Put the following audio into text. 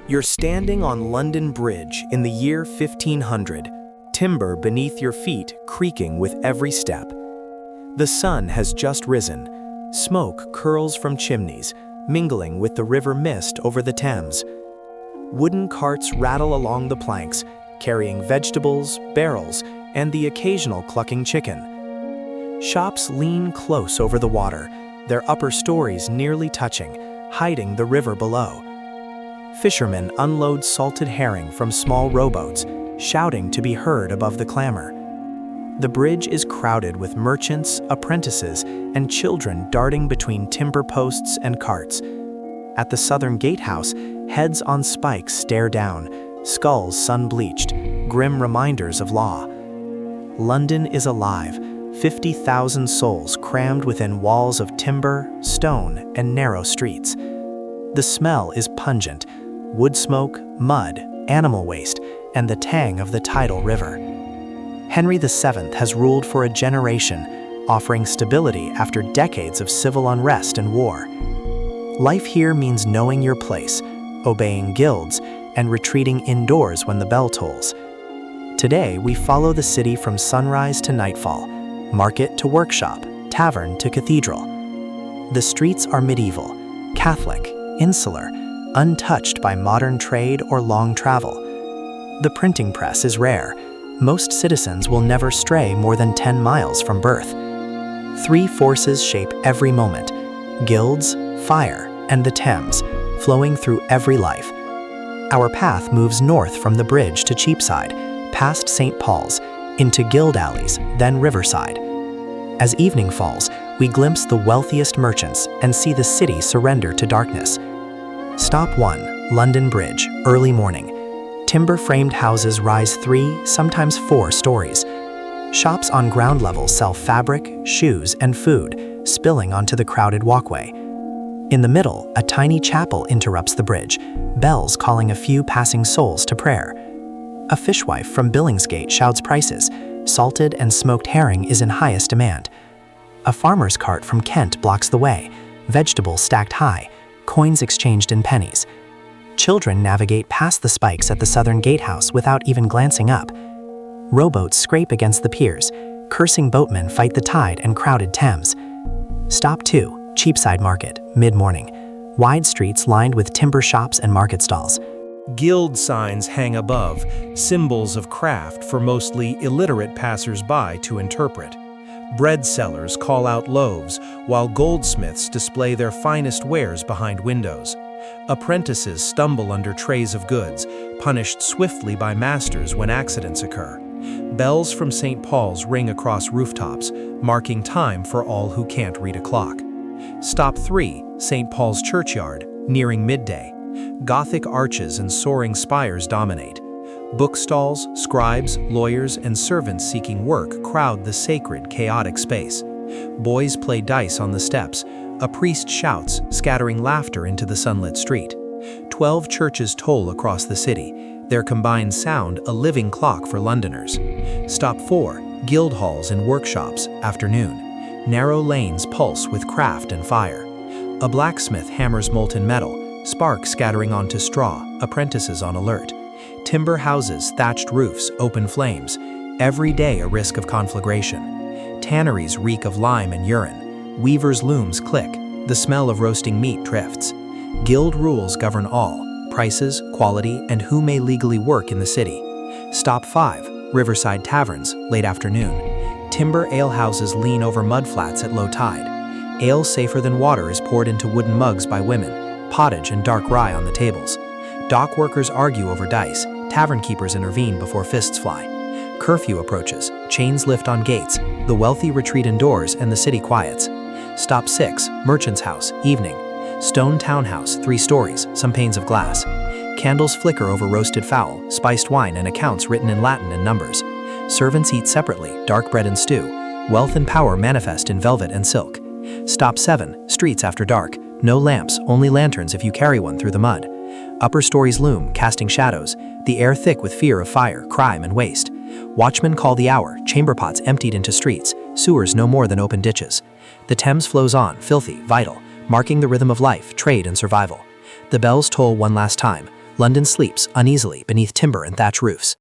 You're standing on London Bridge in the year 1500, timber beneath your feet creaking with every step. The sun has just risen. Smoke curls from chimneys, mingling with the river mist over the Thames. Wooden carts rattle along the planks, carrying vegetables, barrels, and the occasional clucking chicken. Shops lean close over the water, their upper stories nearly touching, hiding the river below. Fishermen unload salted herring from small rowboats, shouting to be heard above the clamor. The bridge is crowded with merchants, apprentices, and children darting between timber posts and carts. At the southern gatehouse, heads on spikes stare down, skulls sun-bleached, grim reminders of law. London is alive, 50,000 souls crammed within walls of timber, stone, and narrow streets. The smell is pungent: wood smoke, mud, animal waste, and the tang of the tidal river. Henry VII has ruled for a generation, offering stability after decades of civil unrest and war. Life here means knowing your place, obeying guilds, and retreating indoors when the bell tolls. Today, we follow the city from sunrise to nightfall, market to workshop, tavern to cathedral. The streets are medieval, Catholic, insular, untouched by modern trade or long travel. The printing press is rare. Most citizens will never stray more than 10 miles from birth. Three forces shape every moment: guilds, fire, and the Thames, flowing through every life. Our path moves north from the bridge to Cheapside, past St. Paul's, into guild alleys, then Riverside. As evening falls, we glimpse the wealthiest merchants and see the city surrender to darkness. Stop 1, London Bridge, early morning. Timber-framed houses rise 3, sometimes 4 stories. Shops on ground level sell fabric, shoes, and food, spilling onto the crowded walkway. In the middle, a tiny chapel interrupts the bridge, bells calling a few passing souls to prayer. A fishwife from Billingsgate shouts prices. Salted and smoked herring is in highest demand. A farmer's cart from Kent blocks the way, vegetables stacked high, coins exchanged in pennies. Children navigate past the spikes at the southern gatehouse without even glancing up. Rowboats scrape against the piers. Cursing boatmen fight the tide and crowded Thames. Stop 2, Cheapside Market, mid-morning. Wide streets lined with timber shops and market stalls. Guild signs hang above, symbols of craft for mostly illiterate passers-by to interpret. Bread sellers call out loaves, while goldsmiths display their finest wares behind windows. Apprentices stumble under trays of goods, punished swiftly by masters when accidents occur. Bells from St. Paul's ring across rooftops, marking time for all who can't read a clock. Stop 3, St. Paul's Churchyard, nearing midday. Gothic arches and soaring spires dominate. Bookstalls, scribes, lawyers, and servants seeking work crowd the sacred, chaotic space. Boys play dice on the steps. A priest shouts, scattering laughter into the sunlit street. 12 churches toll across the city, their combined sound a living clock for Londoners. Stop 4, guild halls and workshops, afternoon. Narrow lanes pulse with craft and fire. A blacksmith hammers molten metal, sparks scattering onto straw, apprentices on alert. Timber houses, thatched roofs, open flames. Every day a risk of conflagration. Tanneries reek of lime and urine. Weavers' looms click. The smell of roasting meat drifts. Guild rules govern all: prices, quality, and who may legally work in the city. Stop 5, Riverside Taverns, late afternoon. Timber alehouses lean over mudflats at low tide. Ale safer than water is poured into wooden mugs by women. Pottage and dark rye on the tables. Dock workers argue over dice. Tavern keepers intervene before fists fly. Curfew approaches. Chains lift on gates. The wealthy retreat indoors and the city quiets. Stop 6, Merchant's House, evening. Stone townhouse, 3 stories, some panes of glass. Candles flicker over roasted fowl, spiced wine, and accounts written in Latin and numbers. Servants eat separately, dark bread and stew. Wealth and power manifest in velvet and silk. Stop 7, Streets after dark. No lamps, only lanterns if you carry one through the mud. Upper stories loom, casting shadows, the air thick with fear of fire, crime, and waste. Watchmen call the hour, chamber pots emptied into streets, sewers no more than open ditches. The Thames flows on, filthy, vital, marking the rhythm of life, trade, and survival. The bells toll one last time. London sleeps uneasily beneath timber and thatch roofs.